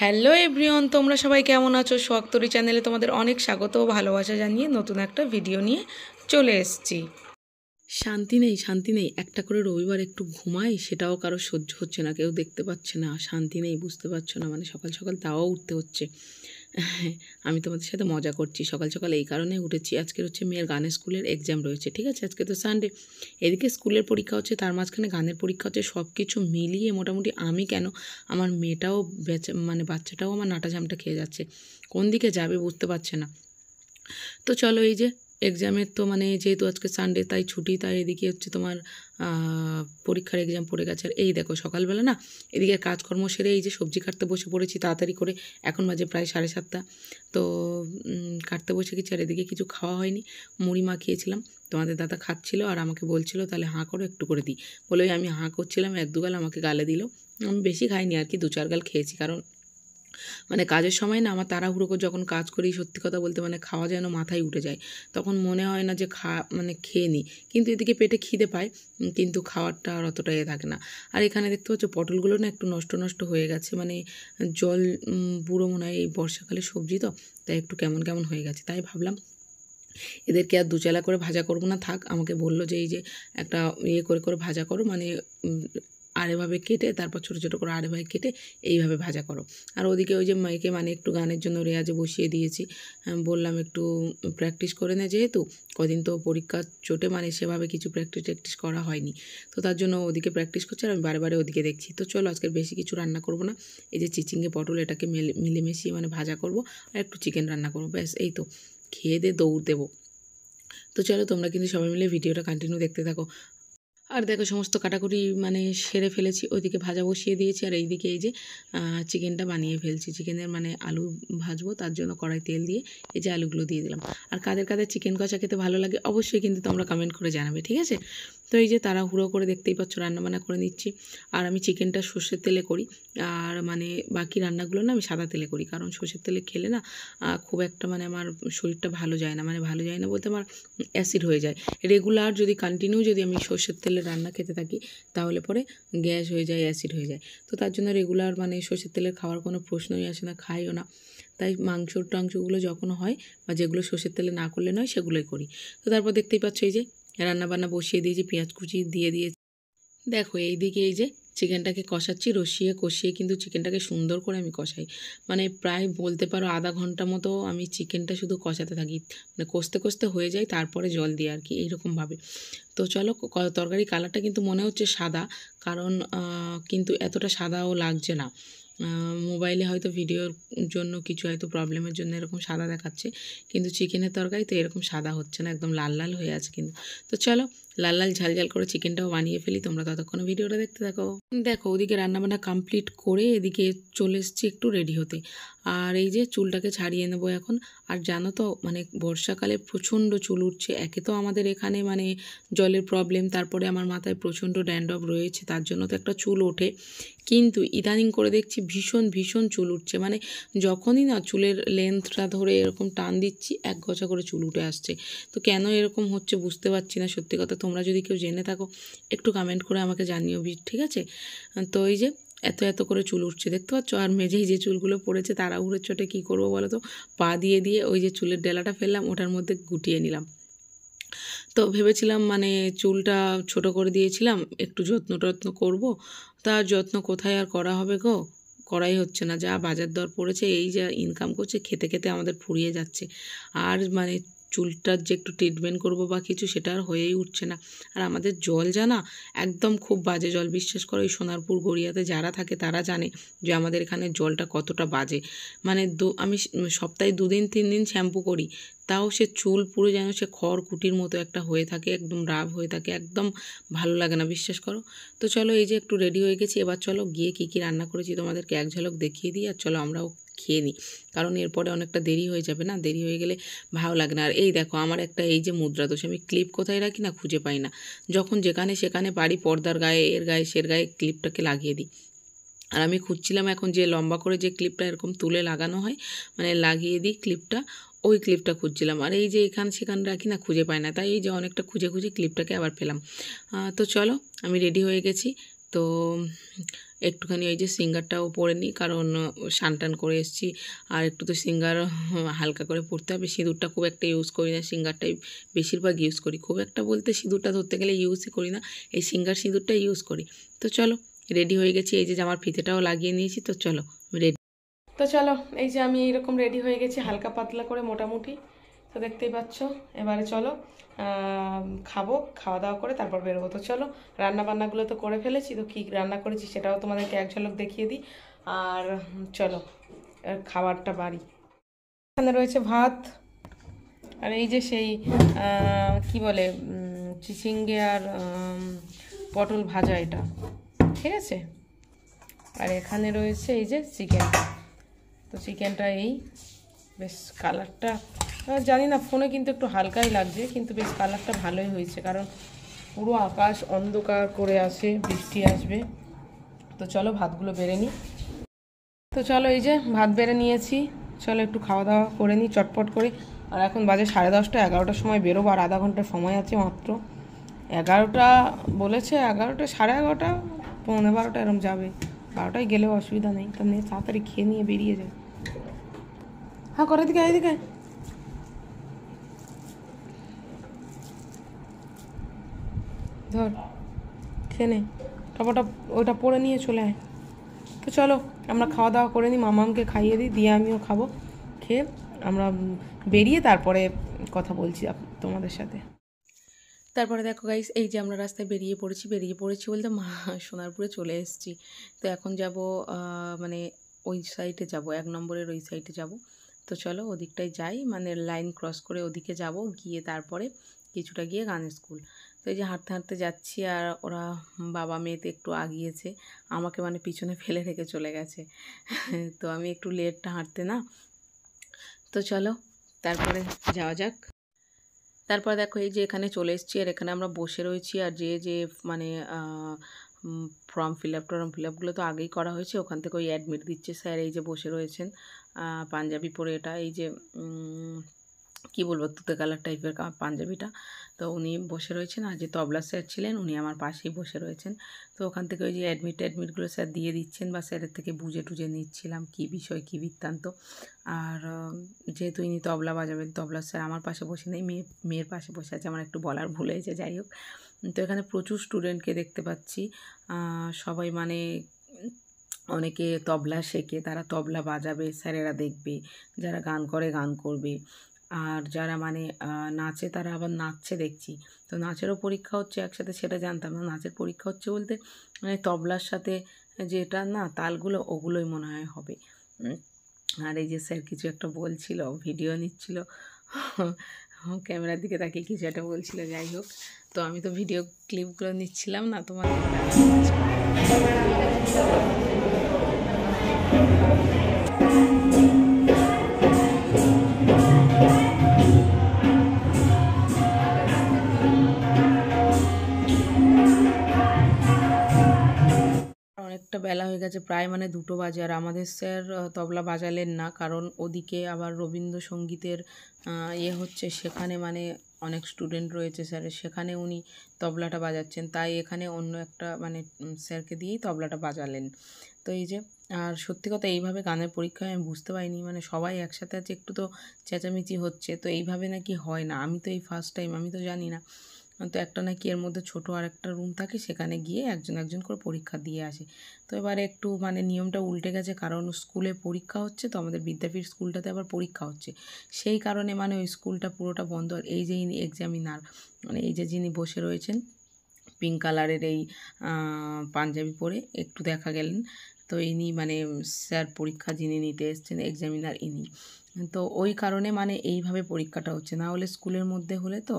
Hello everyone, তোমরা সবাই কেমন আছো? শখতরি চ্যানেলে তোমাদের অনেক স্বাগত ও ভালোবাসা জানিয়ে নতুন একটা ভিডিও নিয়ে চলে এসেছি। শান্তি নেই, একটা করে রবিবার একটু ঘুমাই, সেটাও কারো সহ্য হচ্ছে না, কেউ দেখতে পাচ্ছে না। শান্তি নেই, বুঝতে পারছো না, মানে সকাল সকাল তাও উঠতে হচ্ছে। আমি তোমাদের সাথে মজা করছি, সকাল সকাল এই কারণে উঠেছি। আজকের হচ্ছে মেয়ের গানের স্কুলের এক্সাম রয়েছে, ঠিক আছে? আজকে তো সানডে, এদিকে স্কুলের পরীক্ষা হচ্ছে, তার মাঝখানে গানের পরীক্ষা হচ্ছে। সব কিছু মিলিয়ে মোটামুটি আমি কেন, আমার মেয়েটাও মানে বাচ্চাটাও আমার নাটা ঝামটা খেয়ে যাচ্ছে, কোন দিকে যাবে বুঝতে পারছে না। তো চলো, এই যে এক্সামের তো মানে যেহেতু আজকে সানডে তাই ছুটি, তাই এদিকে হচ্ছে তোমার পরীক্ষার এক্সাম পড়ে গেছে। আর এই দেখো সকালবেলা না, এদিকে কাজকর্ম সেরে এই যে সবজি কাটতে বসে পড়েছি তাড়াতাড়ি করে। এখন বাজে প্রায় 7:30। তো কাটতে বসে গেছি, আর এদিকে কিছু খাওয়া হয়নি। মুড়ি মাখিয়েছিলাম, তোমাদের দাদা খাচ্ছিল আর আমাকে বলছিল তাহলে হাঁ করো, একটু করে দিই বলে আমি হাঁ করছিলাম। 1-2 গাল আমাকে গালে দিল। আমি বেশি খাইনি আর কি, 2-4 গাল খেয়েছি। কারণ মানে কাজের সময় না আমার তাড়াহুড়ো করে যখন কাজ করি, সত্যি কথা বলতে মানে খাওয়া যেন মাথায় উঠে যায়, তখন মনে হয় না যে মানে খেয়ে নিই। কিন্তু এদিকে পেটে খিদে পায়, কিন্তু খাওয়ারটা আর অতটা থাকে না। আর এখানে দেখতে পাচ্ছ পটলগুলো না একটু নষ্ট নষ্ট হয়ে গেছে, মানে জল বুড়ো মনে হয়, এই বর্ষাকালে সবজি তো, তাই একটু কেমন কেমন হয়ে গেছে। তাই ভাবলাম এদেরকে আর দুচেলা করে ভাজা করবো না, থাক। আমাকে বললো যে এই যে একটা করে করে ভাজা করো, মানে আরেভাবে কেটে তারপর ছোটো ছোটো করে আরেভাবে কেটে এইভাবে ভাজা করো। আর ওদিকে ওই যে মেয়েকে মানে একটু গানের জন্য রেয়াজে বসিয়ে দিয়েছি। বললাম একটু প্র্যাকটিস করে নে, যেহেতু কদিন তো পরীক্ষা চোটে মানে সেভাবে কিছু প্র্যাকটিস করা হয়নি, তো তার জন্য ওদিকে প্র্যাকটিস করছে আর আমি বারে বারে ওদিকে দেখছি। তো চলো, আজকের বেশি কিছু রান্না করবো না, এই যে চিচিঙ্গে পটল এটাকে মিলেমিশিয়ে মানে ভাজা করব, আর একটু চিকেন রান্না করবো, ব্যাস এই তো। খেয়ে দিয়ে দৌড় দেবো। তো চলো, তোমরা কিন্তু সবাই মিলে ভিডিওটা কন্টিনিউ দেখতে থাকো। আর দেখো সমস্ত কাটাকুটি মানে সেরে ফেলেছি, ওইদিকে ভাজা বসিয়ে দিয়েছি, আর এইদিকে এই যে চিকেনটা বানিয়ে ফেলছি। চিকেনের মানে আলু ভাজবো, তার জন্য কড়াই তেল দিয়ে এই যে আলুগুলো দিয়ে দিলাম। আর কাদের কাদের চিকেন কষা খেতে ভালো লাগে অবশ্যই কিন্তু তোমরা কমেন্ট করে জানাবে, ঠিক আছে? তো এই যে তাড়াহুড়ো করে দেখতেই পাচ্ছ রান্নাবান্না করে নিচ্ছি। আর আমি চিকেনটা সর্ষের তেলে করি, আর মানে বাকি রান্নাগুলো না আমি সাদা তেলে করি, কারণ সর্ষের তেলে খেলে না খুব একটা মানে আমার শরীরটা ভালো যায় না, মানে ভালো যায় না বলতে আমার অ্যাসিড হয়ে যায়। রেগুলার যদি কন্টিনিউ যদি আমি সর্ষের তেলে রান্না খেতে থাকি, তাহলে পরে গ্যাস হয়ে যায়, অ্যাসিড হয়ে যায়। তো তার জন্য রেগুলার মানে সর্ষের তেলের খাওয়ার কোনো প্রশ্নই আসে না, খাইও না। তাই টাংশগুলো যখন হয় বা যেগুলো সর্ষের তেলে না করলে নয়, সেগুলোই করি। তো তারপর দেখতেই পাচ্ছ এই যে রান্নাবান্না বসিয়ে দিয়েছি, পেঁয়াজ কুচি দিয়ে দিয়েছি। দেখো এইদিকে এই যে চিকেনটাকে কষাচ্ছি, কষিয়ে কিন্তু চিকেনটাকে সুন্দর করে আমি কষাই, মানে প্রায় বলতে পারো আধা ঘন্টা মতো আমি চিকেনটা শুধু কষাতে থাকি, মানে কষতে কষতে হয়ে যায়, তারপরে জল দিয়ে আর কি, এইরকমভাবে। তো চলো, তরকারি কালারটা কিন্তু মনে হচ্ছে সাদা, কারণ কিন্তু এতটা সাদাও লাগছে না। মোবাইলে হয়তো ভিডিওর জন্য কিছু হয়তো প্রবলেমের জন্য এরকম সাদা দেখাচ্ছে, কিন্তু চিকেনের তরকারি তো এরকম সাদা হচ্ছে না, একদম লাল লাল হয়ে আছে কিন্তু। তো চলো, লাল লাল ঝাল ঝাল করে চিকেনটাও বানিয়ে ফেলি, তোমরা ততক্ষণে ভিডিওটা দেখতে থাকো। দেখো ওদিকে রান্নাবান্না কমপ্লিট করে এদিকে চলে এসেছি একটু রেডি হতে। আর এই যে চুলটাকে ছাড়িয়ে নেবো এখন। আর জানো তো মানে বর্ষাকালে প্রচণ্ড চুল উঠছে, একে তো আমাদের এখানে মানে জলের প্রবলেম, তারপরে আমার মাথায় প্রচণ্ড ড্যান্ড্রফ রয়েছে, তার জন্য তো একটা চুল ওঠে। কিন্তু ইদানিং করে দেখছি ভীষণ ভীষণ চুল উঠছে, মানে যখনই না চুলের লেন্থটা ধরে এরকম টান দিচ্ছি, এক গছা করে চুল উঠে আসছে। তো কেন এরকম হচ্ছে বুঝতে পারছি না, সত্যি কথা। তোমরা যদি কেউ জেনে থাকো একটু কমেন্ট করে আমাকে জানিও, ঠিক আছে? তো এই যে এত এত করে চুল উঠছে দেখতে পাচ্ছ, আর মেঝেই যে চুলগুলো পড়েছে তাড়াহুড়োর চোটে কী করবো বলো তো, পা দিয়ে দিয়ে ওই যে চুলের ডেলাটা ফেললাম, ওটার মধ্যে গুটিয়ে নিলাম। তো ভেবেছিলাম মানে চুলটা ছোট করে দিয়েছিলাম, একটু যত্ন করব, তার যত্ন কোথায় আর করা হবে গো, করাই হচ্ছে না। যা বাজার দর পড়েছে, এই যা ইনকাম করছে, খেতে খেতে আমাদের ফুরিয়ে যাচ্ছে। আর মানে চুলটার যে একটু ট্রিটমেন্ট করব বা কিছু, সেটা আর হয়েই উঠছে না। আর আমাদের জল জানা একদম খুব বাজে জল, বিশ্বাস করো। এই সোনারপুর গড়িয়াতে যারা থাকে তারা জানে যে আমাদের এখানে জলটা কতটা বাজে। মানে আমি সপ্তাহে 2-3 দিন শ্যাম্পু করি, তাও সে চুল পুরো যেন সে খড়কুটির মতো একটা হয়ে থাকে, একদম রাফ হয়ে থাকে, একদম ভালো লাগে না, বিশ্বাস করো। তো চলো, এই যে একটু রেডি হয়ে গেছি, এবার চলো গিয়ে কী কী রান্না করেছি তোমাদেরকে এক ঝলক দেখিয়ে দিই, আর চলো আমরাও খেয়ে নিই, কারণ এরপরে অনেকটা দেরি হয়ে যাবে না, দেরি হয়ে গেলে ভালো লাগে না। আর এই দেখো আমার একটা এই যে মুদ্রা দোষ, আমি ক্লিপ কোথায় রাখি না খুঁজে পাই না, যখন যেখানে সেখানে পারি পর্দার গায়ে, এর গায়ে সের গায়ে ক্লিপটাকে লাগিয়ে দিই। আর আমি খুঁজছিলাম এখন যে লম্বা করে যে ক্লিপটা এরকম তুলে লাগানো হয়, মানে লাগিয়ে দিই ক্লিপটা, ওই ক্লিপটা খুঁজছিলাম। আর এই যে এখানে সেখানে রাখি না, খুঁজে পাই না, তাই এই যে অনেকটা খুঁজে খুঁজে ক্লিপটাকে আবার পেলাম। তো চলো, আমি রেডি হয়ে গেছি। তো একটুখানি ওই যে সিঙ্গারটাও পরে নিই, কারণ স্নান টান করে এসেছি, আর একটু তো সিঙ্গার হালকা করে পরতে হবে। সিঁদুরটা খুব একটা ইউজ করি না, সিঙ্গারটাই বেশিরভাগ ইউজ করি। খুব একটা বলতে সিঁদুরটা ধরতে গেলে ইউজই করি না, এই সিঙ্গার সিঁদুরটা ইউজ করি। তো চলো রেডি হয়ে গেছি, এই যে জামার ফিতেটাও লাগিয়ে নিয়েছি। তো চলো রেডি। তো চলো এই যে আমি এইরকম রেডি হয়ে গেছি, হালকা পাতলা করে মোটামুটি। তো দেখতেই পাচ্ছ, এবারে চলো খাবো, খাওয়া দাওয়া করে তারপর বেরোবো। তো চলো, রান্না বান্নাগুলো তো করে ফেলেছি, তো কী রান্না করেছি সেটাও তোমাদেরকে এক ঝলক দেখিয়ে দিই। আর চলো খাবারটা বাড়ি। এখানে রয়েছে ভাত, আর এই যে সেই কি বলে চিচিঙ্গে আর পটল ভাজা, এটা ঠিক আছে। আর এখানে রয়েছে এই যে চিকেনটা। তো চিকেনটা এই বেশ কালারটা জানি না, ফোনে কিন্তু একটু হালকাই লাগছে, কিন্তু বেশ কালারটা ভালোই হয়েছে, কারণ পুরো আকাশ অন্ধকার করে আসে, বৃষ্টি আসবে। তো চলো ভাতগুলো বেড়ে নিই। তো চলো এই যে ভাত বেড়ে নিয়েছি, চলো একটু খাওয়া দাওয়া করে নিই চটপট করে। আর এখন বাজে 10:30, 11টার সময় বেরোবো, আর আধা ঘন্টার সময় আছে মাত্র। 11টা বলেছে, 11টা 11:30, 11:45 এরকম যাবে। 12টায় গেলেও অসুবিধা নেই, তার নিয়ে তাড়াতাড়ি খেয়ে নিয়ে বেরিয়ে যায়। হ্যাঁ করে দিকে এদিকে ধর, খেয়ে নে টপাটা, ওইটা পরে নিয়ে চলে আয়। তো চলো আমরা খাওয়া দাওয়া করে নিই, মামামকে খাইয়ে দিই, দিয়ে আমিও খাবো। খেয়ে আমরা বেরিয়ে তারপরে কথা বলছি তোমাদের সাথে। তারপরে দেখো গাইস, এই যে আমরা রাস্তায় বেরিয়ে পড়েছি বলতে সোনারপুরে চলে এসেছি। তো এখন যাব মানে ওই সাইডে যাব, 1 নম্বরের ওই সাইডে যাব। তো চলো ওদিকটায় যাই, মানে লাইন ক্রস করে ওদিকে যাব, গিয়ে তারপরে কিছুটা গিয়ে গানের স্কুল। তো এই যে হাঁটতে হাঁটতে যাচ্ছি, আর ওরা বাবা মেয়েতে একটু আগিয়েছে, আমাকে মানে পিছনে ফেলে রেখে চলে গেছে। তো আমি একটু লেটটা হাঁটতে না। তো চলো তারপরে যাওয়া যাক। তারপর দেখো এই যে এখানে চলে এসেছি, আর এখানে আমরা বসে রয়েছি, আর যে মানে ফর্ম ফিল আপগুলো তো আগেই করা হয়েছে, ওখান থেকে ওই অ্যাডমিট দিচ্ছে স্যার। এই যে বসে রয়েছেন পাঞ্জাবি পরে, এটা এই যে কি বলবো তুতে কালার টাইপের পাঞ্জাবিটা। তো উনি বসে রয়েছেন, আর যে তবলা স্যার ছিলেন উনি আমার পাশেই বসে রয়েছেন। তো ওখান থেকে ওই যে অ্যাডমিটগুলো স্যার দিয়ে দিচ্ছেন, বা স্যারের থেকে বুঝে টুঝে নিচ্ছিলাম কী বিষয় কী বৃত্তান্ত। আর যেহেতু ইনি তবলা বাজাবেন, তবলা স্যার আমার পাশে বসে নেই, মেয়ের পাশে বসে আছে, আমার একটু বলার ভুল হয়েছে, যাই হোক। তো এখানে প্রচুর স্টুডেন্টকে দেখতে পাচ্ছি, সবাই মানে অনেকে তবলা শেখে, তারা তবলা বাজাবে, স্যারেরা দেখবে, যারা গান করে গান করবে, আর যারা মানে নাচে তারা আবার নাচছে দেখছি। তো নাচেরও পরীক্ষা হচ্ছে একসাথে, সেটা জানতাম না। নাচের পরীক্ষা হচ্ছে বলতে মানে তবলার সাথে যেটা না তালগুলো, ওগুলোই মনে হয় হবে। আর এই যে স্যার কিছু একটা বলছিল, ভিডিও নিচ্ছিল, ক্যামেরার দিকে তাকিয়ে কিছু একটা বলছিল, যাই হোক। তো আমি তো ভিডিও ক্লিপগুলো নিচ্ছিলাম না, তোমাদের অনেকটা বেলা হয়ে গেছে, প্রায় মানে 2টো বাজে। আর আমাদের স্যার তবলা বাজালেন না, কারণ ওদিকে আবার রবীন্দ্রসঙ্গীতের হচ্ছে, সেখানে মানে অনেক স্টুডেন্ট রয়েছে স্যারের, সেখানে উনি তবলাটা বাজাচ্ছেন, তাই এখানে অন্য একটা মানে স্যারকে দিয়েই তবলাটা বাজালেন। তো এই যে, আর সত্যি কথা এইভাবে গানের পরীক্ষায় আমি বুঝতে পারিনি, মানে সবাই একসাথে আছে, একটু তো চেঁচামেচি হচ্ছে, তো এইভাবে নাকি হয় না। আমি তো এই ফার্স্ট টাইম, আমি তো জানি না। তো একটা নাকি এর মধ্যে ছোটো আর একটা রুম থাকে, সেখানে গিয়ে একজন একজন করে পরীক্ষা দিয়ে আসে। তো এবারে একটু মানে নিয়মটা উল্টে গেছে, কারণ স্কুলে পরীক্ষা হচ্ছে, তো আমাদের বিদ্যাপীঠ স্কুলটাতে আবার পরীক্ষা হচ্ছে, সেই কারণে মানে ওই স্কুলটা পুরোটা বন্ধ। আর এই যে এক্সামিনার, মানে এই যে যিনি বসে রয়েছেন পিঙ্ক কালারের এই পাঞ্জাবি পরে একটু দেখা গেলেন, তো ইনি মানে স্যার পরীক্ষা যিনি নিতে এসছেন, এক্সামিনার ইনি। তো ওই কারণে মানে এইভাবে পরীক্ষাটা হচ্ছে, না হলে স্কুলের মধ্যে হলে তো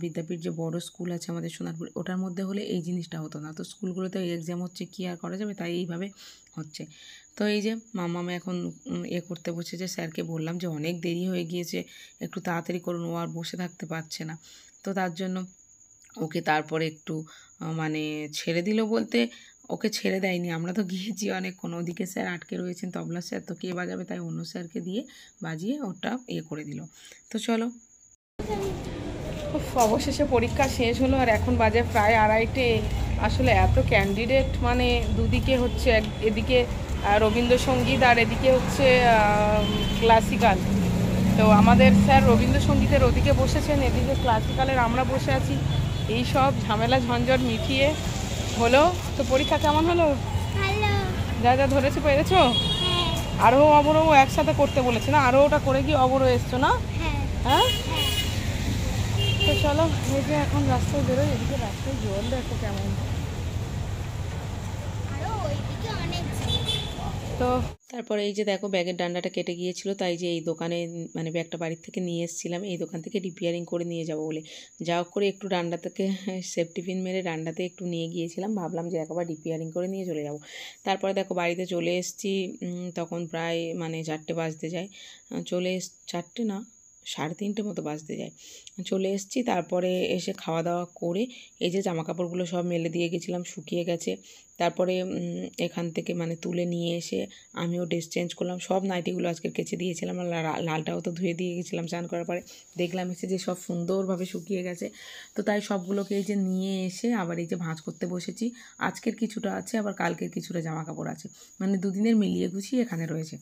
বিদ্যাপীঠ যে বড় স্কুল আছে আমাদের সোনারপুর, ওটার মধ্যে হলে এই জিনিসটা হতো না। তো স্কুলগুলোতে এক্সাম হচ্ছে, কী আর করা যাবে, তাই এইভাবে হচ্ছে। তো এই যে মামামা এখন করতে বসেছে, স্যারকে বললাম যে অনেক দেরি হয়ে গিয়েছে, একটু তাড়াতাড়ি করুন, ও আর বসে থাকতে পারছে না। তো তার জন্য ওকে তারপরে একটু মানে ছেড়ে দিল, বলতে ওকে ছেড়ে দেয়নি, আমরা তো গিয়েছি অনেকক্ষণ, ওদিকে স্যার আটকে রয়েছেন, তবলা স্যার, তো কে বাজাবে, তাই অন্য স্যারকে দিয়ে বাজিয়ে ওটা করে দিল। তো চলো অবশেষে পরীক্ষা শেষ হলো, আর এখন বাজে প্রায় 2:30, আসলে এত ক্যান্ডিডেট, মানে দুদিকে হচ্ছে এদিকে রবীন্দ্রসঙ্গীত আর এদিকে হচ্ছে ক্লাসিক্যাল। তো আমাদের স্যার রবীন্দ্রসঙ্গীতের ওদিকে বসেছেন, এদিকে ক্লাসিক্যালের আমরা বসে আছি। এই সব ঝামেলা ঝঞ্ঝট মিটিয়ে হলো। তো পরীক্ষা কেমন হলো? যা যা ধরেছে পেরেছো? আরোহ অবরোহ একসাথে করতে বলেছে না? আরোহটা করে কি অবরোহ এসছো না? হ্যাঁ। তো চলো, এই যে এখন রাস্তায় বেরোই। এদিকে রাস্তায় জল দেখো কেমন। তো তারপরে এই যে দেখো ব্যাগের ডান্ডাটা কেটে গিয়েছিল, তাই যে এই দোকানে মানে ব্যাগটা বাড়ির থেকে নিয়ে এসেছিলাম এই দোকান থেকে রিপেয়ারিং করে নিয়ে যাব বলে। যা হোক করে একটু ডান্ডা থেকে সেফটি পিন মেরে ডান্ডাতে একটু নিয়ে গিয়েছিলাম, ভাবলাম যে একবার রিপেয়ারিং করে নিয়ে চলে যাব। তারপরে দেখো বাড়িতে চলে এসেছি, তখন প্রায় মানে 4টে বাজতে যায়। চারটে না, 3:30 মতো বাজতে যায়। চলে এসেছি, তারপরে এসে খাওয়া দাওয়া করে এই যে জামাকাপড়গুলো সব মেলে দিয়ে গেছিলাম, শুকিয়ে গেছে। তারপরে এখান থেকে মানে তুলে নিয়ে এসে আমিও ড্রেস চেঞ্জ করলাম। সব নাইটিগুলো আজকে কেচে দিয়েছিলাম, আর লালটাও তো ধুয়ে দিয়ে গেছিলাম স্নান করার পরে। দেখলাম এসে যে সব সুন্দরভাবে শুকিয়ে গেছে। তো তাই সবগুলোকে এই যে নিয়ে এসে আবার এই যে ভাঁজ করতে বসেছি। আজকের কিছুটা আছে, আবার কালকের কিছুটা জামাকাপড় আছে, মানে দুদিনের মিলিয়ে গুছিয়ে এখানে রয়েছে।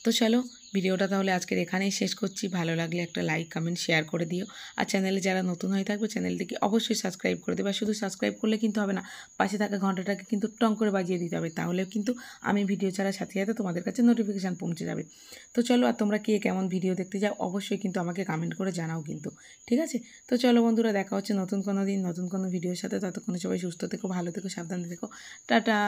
তো চলো, ভিডিওটা তাহলে আজকের এখানেই শেষ করছি। ভালো লাগলে একটা লাইক কমেন্ট শেয়ার করে দিও। আর চ্যানেলে যারা নতুন হয়ে থাকবে চ্যানেলটিকে অবশ্যই সাবস্ক্রাইব করে দেবে। আর শুধু সাবস্ক্রাইব করলে কিন্তু হবে না, পাশে থাকা ঘন্টাটাকে কিন্তু টং করে বাজিয়ে দিতে হবে, তাহলে কিন্তু আমি ভিডিও ছাড়ার সাথে সাথে তোমাদের কাছে নোটিফিকেশান পৌঁছে যাবে। তো চলো, আর তোমরা কে কেমন ভিডিও দেখতে যাও অবশ্যই কিন্তু আমাকে কমেন্ট করে জানাও কিন্তু, ঠিক আছে? তো চলো বন্ধুরা, দেখা হচ্ছে নতুন কোনো দিন নতুন কোনো ভিডিওর সাথে। ততক্ষণে সবাই সুস্থ থেকো, ভালো থেকো, সাবধানে থেকো। টাটা।